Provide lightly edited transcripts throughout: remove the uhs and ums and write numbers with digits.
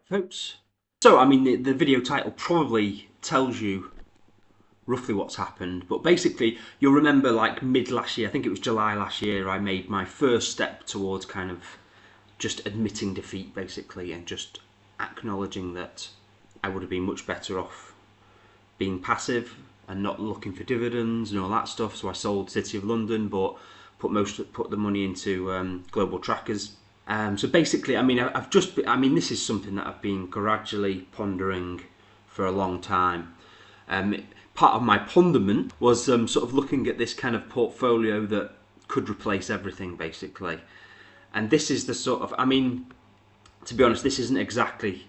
folks. So, I mean, the video title probably tells you roughly what's happened, but basically, you'll remember like mid last year, I think it was July last year, I made my first step towards kind of just admitting defeat, basically, and just acknowledging that I would have been much better off being passive and not looking for dividends and all that stuff. So I sold City of London, but put the money into global trackers. So basically, I mean, this is something that I've been gradually pondering for a long time. Part of my ponderment was sort of looking at this kind of portfolio that could replace everything, basically. And this is the sort of, I mean, to be honest, this isn't exactly.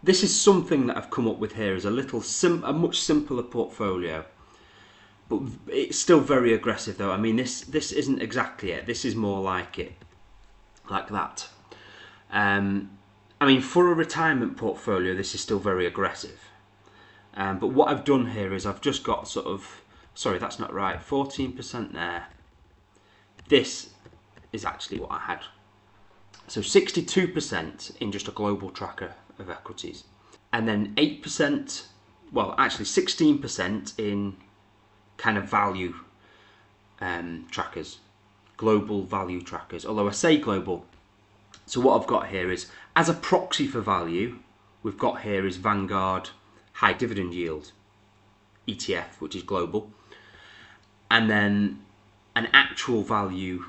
This is something that I've come up with here as a much simpler portfolio, but it's still very aggressive though. I mean, this isn't exactly it. This is more like it, like that. I mean, for a retirement portfolio, this is still very aggressive. But what I've done here is I've just got sort of, sorry, that's not right, 14% there. This is actually what I had. So 62% in just a global tracker of equities. And then 8%, well, actually 16% in kind of value trackers, global value trackers. Although I say global, so what I've got here is, as a proxy for value, we've got here is Vanguard High Dividend Yield ETF, which is global. And then an actual value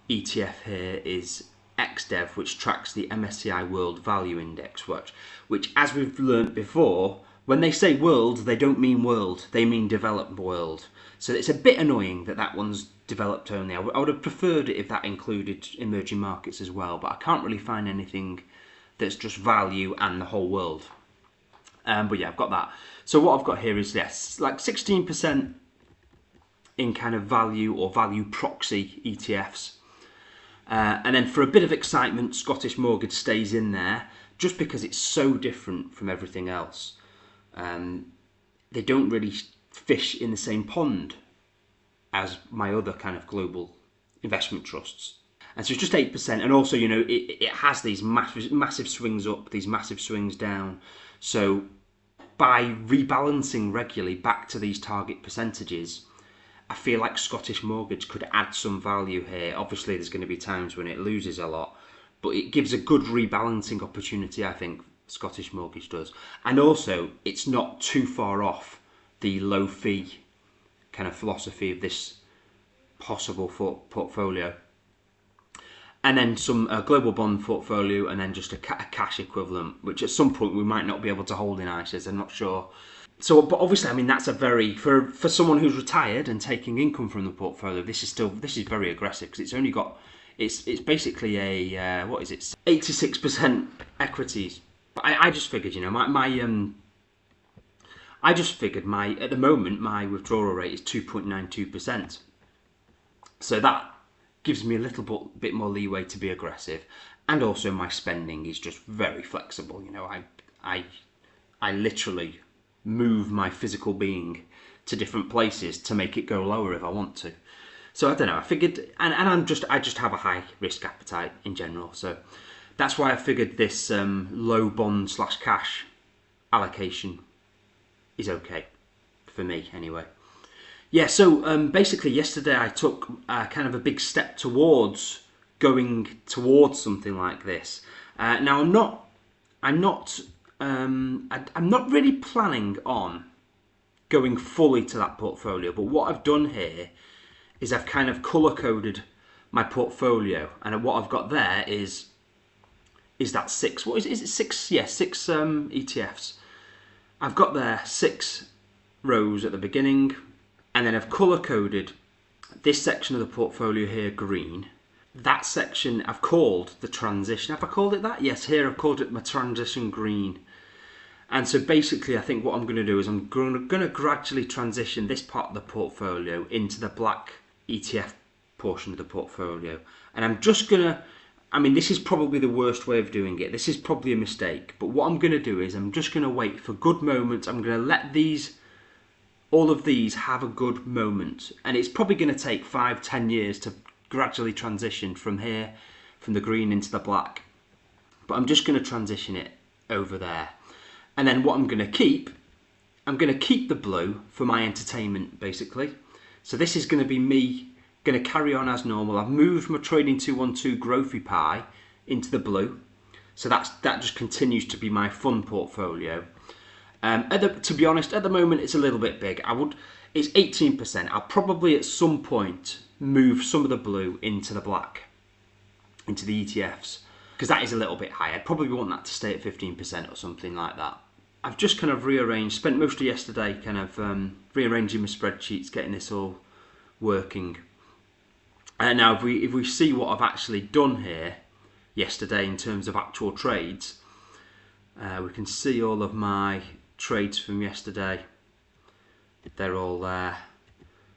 ETF here is XDEV, which tracks the MSCI World Value Index, which as we've learnt before, when they say world, they don't mean world, they mean developed world. So it's a bit annoying that one's developed only. I would have preferred it if that included emerging markets as well, but I can't really find anything that's just value and the whole world. But yeah, I've got that. So what I've got here is, yes, like 16% in kind of value or value proxy ETFs. And then for a bit of excitement, Scottish Mortgage stays in there just because it's so different from everything else. They don't really fish in the same pond as my other kind of global investment trusts. And so it's just 8%. And also, you know, it has these massive swings up, these massive swings down. So by rebalancing regularly back to these target percentages, I feel like Scottish Mortgage could add some value here. Obviously, there's going to be times when it loses a lot, but it gives a good rebalancing opportunity, I think, Scottish Mortgage does. And also, it's not too far off the low fee kind of philosophy of this possible portfolio. And then some global bond portfolio, and then just a cash equivalent, which at some point we might not be able to hold in ISAs, I'm not sure. So, but obviously, I mean, that's a very, for someone who's retired and taking income from the portfolio, this is very aggressive, because it's only got, it's basically a, what is it, 86% equities. I just figured, you know, I just figured at the moment, my withdrawal rate is 2.92%. So that gives me a little bit more leeway to be aggressive. And also my spending is just very flexible. You know, I literally move my physical being to different places to make it go lower if I want to. So I don't know, I figured, and I just have a high risk appetite in general. So that's why I figured this low bond / cash allocation is okay for me anyway. Yeah, so basically yesterday I took kind of a big step towards going towards something like this. Now I'm not really planning on going fully to that portfolio, but what I've done here is I've kind of color coded my portfolio, and what I've got there is that six. What is it? Six? Yeah, six ETFs. I've got there 6 rows at the beginning, and then I've color coded this section of the portfolio here green. That section I've called the transition. Have I called it that? Yes, here I've called it my transition green. And so basically I think what I'm going to do is I'm going to gradually transition this part of the portfolio into the black ETF portion of the portfolio. And I'm just going to, I mean, this is probably the worst way of doing it. This is probably a mistake. But what I'm going to do is I'm just going to wait for good moments. I'm going to let all of these have a good moment. And it's probably going to take 5-10 years to gradually transition from here, from the green into the black. But I'm just going to transition it over there. And then what I'm going to keep the blue for my entertainment, basically. So this is going to be me going to carry on as normal. I've moved my Trading 212 Growthy Pie into the blue. So that just continues to be my fun portfolio. To be honest, at the moment it's a little bit big. It's 18%. I'll probably at some point move some of the blue into the black, into the ETFs, because that is a little bit high. I'd probably want that to stay at 15% or something like that. I've just kind of spent most of yesterday kind of rearranging my spreadsheets, getting this all working. And now if we see what I've actually done here yesterday in terms of actual trades, we can see all of my trades from yesterday. They're all there.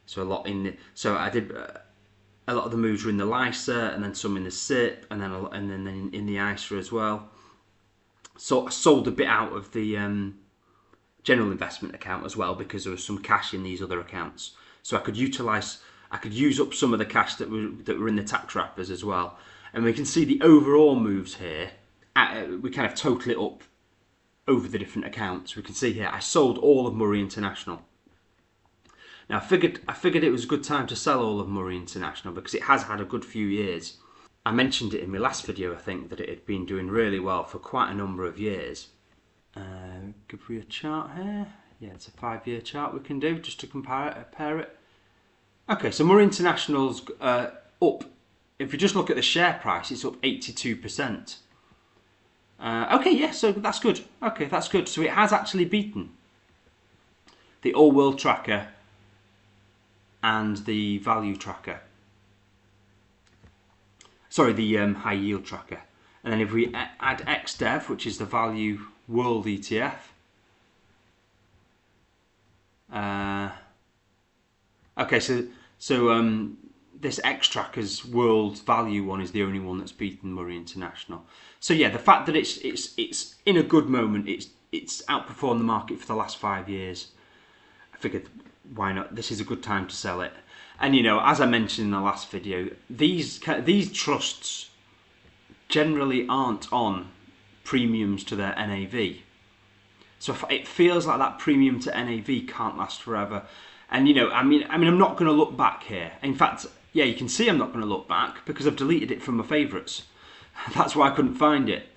So I did a lot of the moves were in the LISA, and then some in the SIP, and then in the ISA as well. So I sold a bit out of the general investment account as well, because there was some cash in these other accounts. So I could use up some of the cash that were in the tax wrappers as well. And we can see the overall moves here. We kind of total it up over the different accounts. We can see here I sold all of Murray International. Now I figured it was a good time to sell all of Murray International because it has had a good few years. I mentioned it in my last video, I think, that it had been doing really well for quite a number of years. Give me a chart here. Yeah, it's a 5-year chart we can do just to compare it. Okay, so Murray International's up. If you just look at the share price, it's up 82%. Okay, yeah, so that's good. Okay, that's good. So it has actually beaten the All World Tracker and the Value Tracker. Sorry, the High Yield Tracker. And then if we add XDEV, which is the Value World ETF, okay, so this Xtrackers World Value one is the only one that's beaten Murray International. So yeah, the fact that it's in a good moment, it's outperformed the market for the last 5 years. I figured, why not? This is a good time to sell it. And you know, as I mentioned in the last video, these trusts generally aren't on premiums to their NAV. So it feels like that premium to NAV can't last forever. And you know, I mean, I'm not going to look back here. In fact, yeah, you can see I'm not going to look back because I've deleted it from my favourites. That's why I couldn't find it.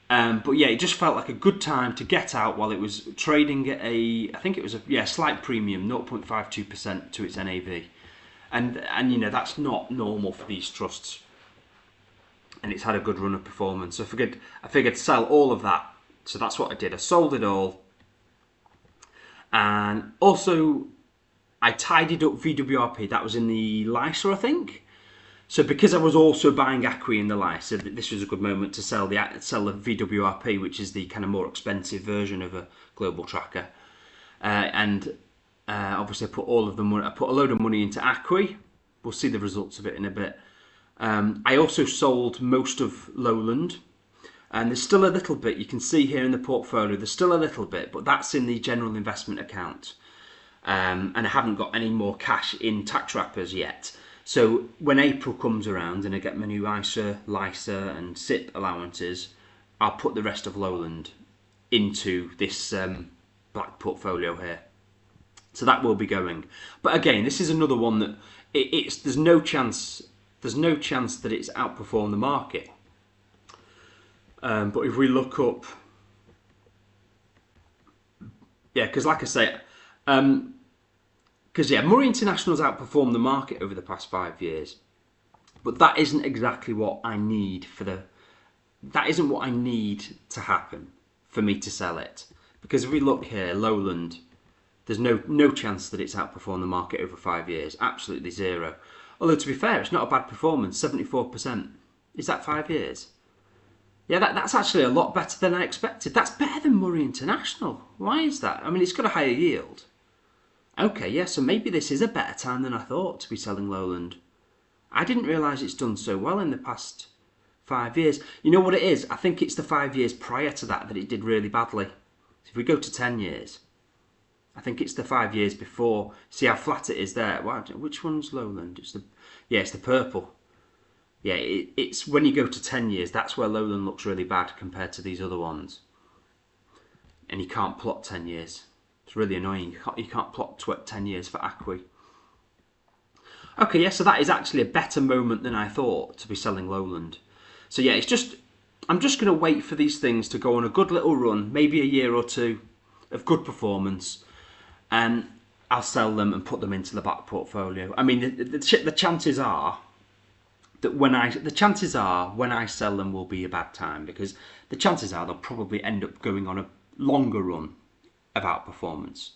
But yeah, it just felt like a good time to get out while it was trading at I think it was a slight premium, 0.52% to its NAV. And you know, that's not normal for these trusts. And it's had a good run of performance. So I figured sell all of that. So that's what I did. I sold it all. And also, I tidied up VWRP. That was in the LISA, I think. So because I was also buying ACWI in the LISA, this was a good moment to sell the VWRP, which is the kind of more expensive version of a global tracker. Obviously, I put all of the money. I put a load of money into ACWI. We'll see the results of it in a bit. I also sold most of Lowland. And there's still a little bit, you can see here in the portfolio, there's still a little bit, but that's in the general investment account. And I haven't got any more cash in tax wrappers yet. So when April comes around and I get my new ISA, LISA and SIP allowances, I'll put the rest of Lowland into this black portfolio here. So that will be going. But again, this is another one that there's no chance that it's outperformed the market. But if we look up, yeah, because like I say, Murray International's outperformed the market over the past 5 years, but that isn't exactly what I need that isn't what I need to happen for me to sell it. Because if we look here, Lowland, there's no chance that it's outperformed the market over 5 years, absolutely zero. Although to be fair, it's not a bad performance, 74%. Is that 5 years? Yeah, that's actually a lot better than I expected. That's better than Murray International. Why is that? I mean, it's got a higher yield. Okay, yeah, so maybe this is a better time than I thought to be selling Lowland. I didn't realise it's done so well in the past 5 years. You know what it is? I think it's the 5 years prior to that it did really badly. So if we go to 10 years, I think it's the 5 years before. See how flat it is there? Wow, which one's Lowland? It's the purple. Yeah, it's when you go to 10 years, that's where Lowland looks really bad compared to these other ones. and you can't plot 10 years. It's really annoying. You can't plot 10 years for Acqui. Okay, yeah, so that is actually a better moment than I thought to be selling Lowland. So yeah, I'm just going to wait for these things to go on a good little run, maybe a year or two of good performance, and I'll sell them and put them into the back portfolio. I mean, the chances are that when I sell them will be a bad time, because the chances are they'll probably end up going on a longer run of outperformance.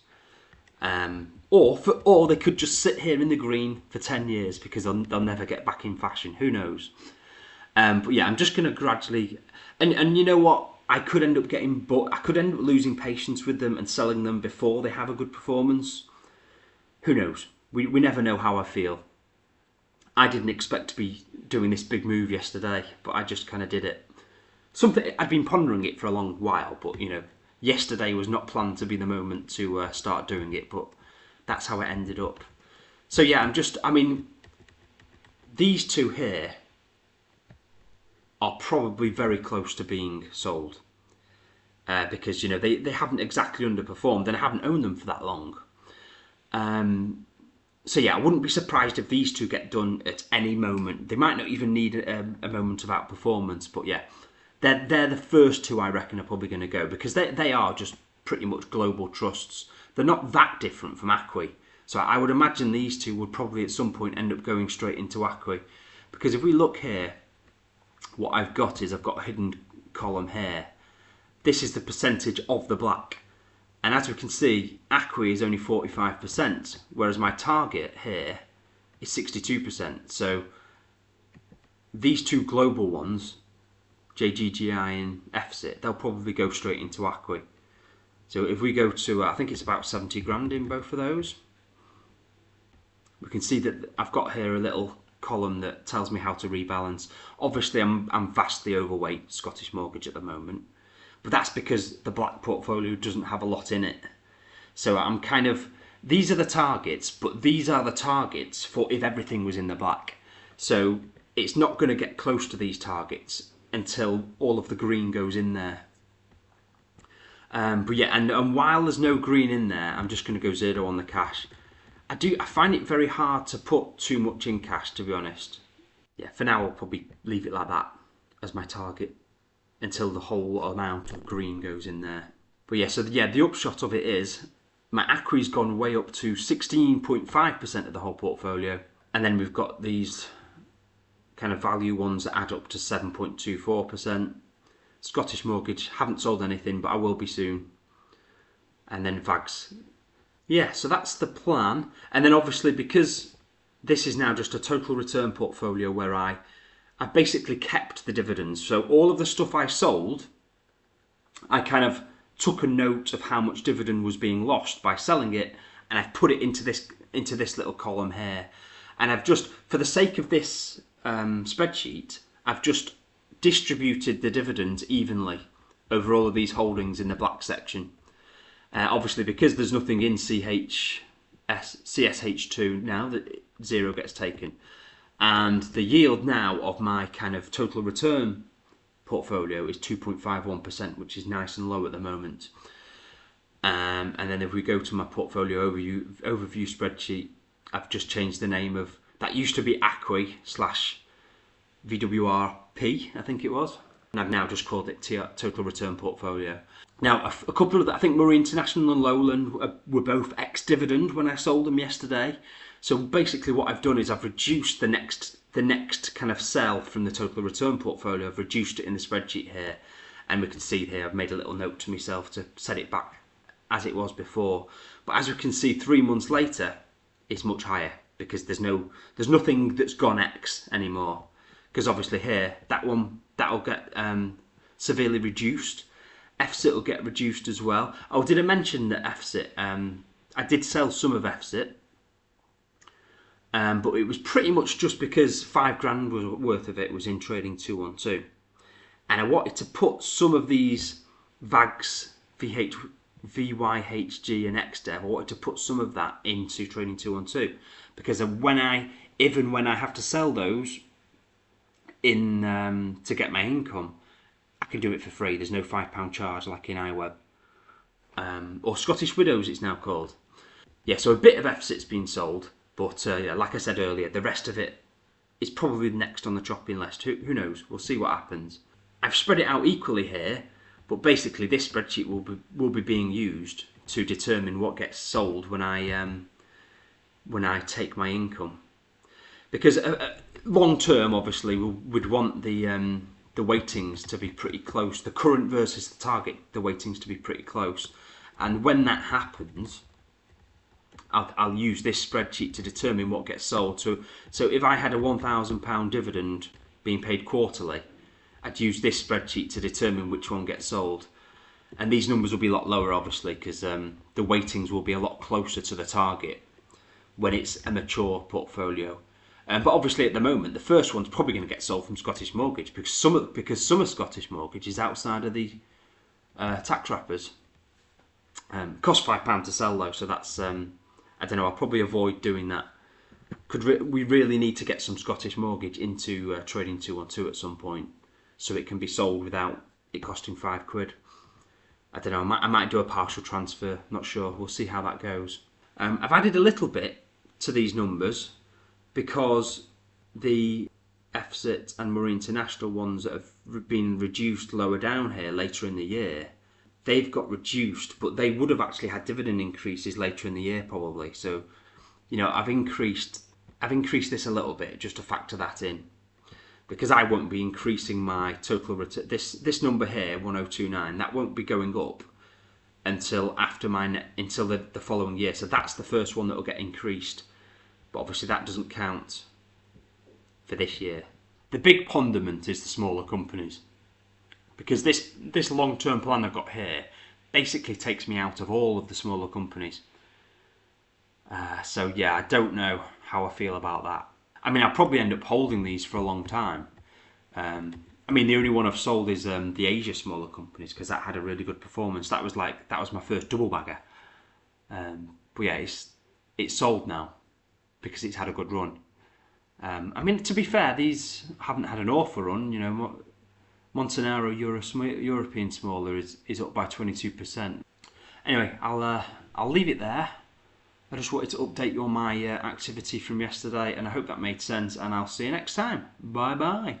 Or they could just sit here in the green for 10 years because they'll never get back in fashion. Who knows? But yeah, I'm just going to gradually... And you know what? I could end up losing patience with them and selling them before they have a good performance. Who knows? We never know how I feel. I didn't expect to be doing this big move yesterday, but I just kind of did it. I'd been pondering it for a long while, but yesterday was not planned to be the moment to start doing it, but that's how it ended up. So yeah, these two here are probably very close to being sold, because they haven't exactly underperformed, and I haven't owned them for that long. So yeah, I wouldn't be surprised if these two get done at any moment. They might not even need a moment of outperformance, but yeah, they're the first two I reckon are probably going to go, because they are just pretty much global trusts. They're not that different from Acqui. So I would imagine these two would probably at some point end up going straight into Acqui. Because if we look here, what I've got a hidden column here. This is the percentage of the black. And as we can see, Acqui is only 45%, whereas my target here is 62%. So these two global ones, JGGI and FSIT, they'll probably go straight into Acqui. So if we go to, I think it's about 70 grand in both of those. We can see that I've got here a little column that tells me how to rebalance. Obviously, I'm vastly overweight Scottish Mortgage at the moment, but that's because the black portfolio doesn't have a lot in it. So I'm these are the targets, but these are the targets for if everything was in the black. So it's not going to get close to these targets until all of the green goes in there. But yeah, and while there's no green in there, I'm just going to go zero on the cash. I find it very hard to put too much in cash, to be honest. Yeah, for now I'll probably leave it like that as my target until the whole amount of green goes in there. But yeah, so yeah, the upshot of it is my Acqui's gone way up to 16.5% of the whole portfolio, and then we've got these kind of value ones that add up to 7.24%. Scottish Mortgage, haven't sold anything, but I will be soon. And then VAGs. Yeah, so that's the plan. And then obviously, because this is now just a total return portfolio where I basically kept the dividends. So all of the stuff I sold, I kind of took a note of how much dividend was being lost by selling it, and I've put it into this little column here. And I've just, for the sake of this spreadsheet, I've just distributed the dividends evenly over all of these holdings in the black section. Obviously, because there's nothing in CSH2 now, that zero gets taken. And the yield now of my kind of total return portfolio is 2.51%, which is nice and low at the moment. And then if we go to my portfolio overview spreadsheet, I've just changed the name of, that used to be Acqui / VWRP, I think it was. And I've now just called it Total Return Portfolio. Now, a couple of, I think Murray International and Lowland were both ex-dividend when I sold them yesterday. So basically what I've done is I've reduced the next kind of sell from the Total Return Portfolio. I've reduced it in the spreadsheet here. And we can see here, I've made a little note to myself to set it back as it was before. But as we can see, 3 months later, it's much higher because there's nothing that's gone X anymore. Because obviously here, that'll get severely reduced. FSIT will get reduced as well. Oh, did I mention that FSIT? I did sell some of FSIT, but it was pretty much just because 5 grand worth of it was in trading 212, and I wanted to put some of these VAGs, VYHG and XDev. I wanted to put some of that into trading 212 because when I have to sell those in to get my income, I can do it for free. There's no £5 charge like in iWeb. or Scottish Widows it's now called. Yeah, so a bit of FSIT's been sold, but yeah, like I said earlier, the rest of it is probably next on the chopping list. Who knows? We'll see what happens. I've spread it out equally here, but basically this spreadsheet will be being used to determine what gets sold when I take my income. Because long term, obviously, we'd want the weightings to be pretty close. The current versus the target, the weightings to be pretty close. And when that happens, I'll use this spreadsheet to determine what gets sold. So if I had a £1,000 dividend being paid quarterly, I'd use this spreadsheet to determine which one gets sold. And these numbers will be a lot lower, obviously, because the weightings will be a lot closer to the target when it's a mature portfolio. But obviously, at the moment, the first one's probably going to get sold from Scottish Mortgage because some of Scottish Mortgage is outside of the tax wrappers. Cost £5 to sell though, so that's I don't know. I'll probably avoid doing that. We really need to get some Scottish Mortgage into Trading 212 at some point, so it can be sold without it costing £5. I don't know. I might do a partial transfer. Not sure. We'll see how that goes. I've added a little bit to these numbers because the FSIT and More International ones that have been reduced lower down here later in the year, they've got reduced, but they would have actually had dividend increases later in the year probably. So, you know, I've increased this a little bit just to factor that in, because I won't be increasing my total return. This number here, 1029, that won't be going up until after until the following year. So that's the first one that will get increased. But obviously that doesn't count for this year. The big ponderment is the smaller companies, because this long-term plan I've got here basically takes me out of all of the smaller companies. So yeah, I don't know how I feel about that. I mean, I'll probably end up holding these for a long time. I mean, the only one I've sold is the Asia smaller companies, because that had a really good performance. That was my first double bagger. But yeah, it's sold now because it's had a good run. I mean, to be fair, these haven't had an awful run. You know, Montenero European Smaller is up by 22%. Anyway, I'll leave it there. I just wanted to update you on my activity from yesterday, and I hope that made sense, and I'll see you next time. Bye bye.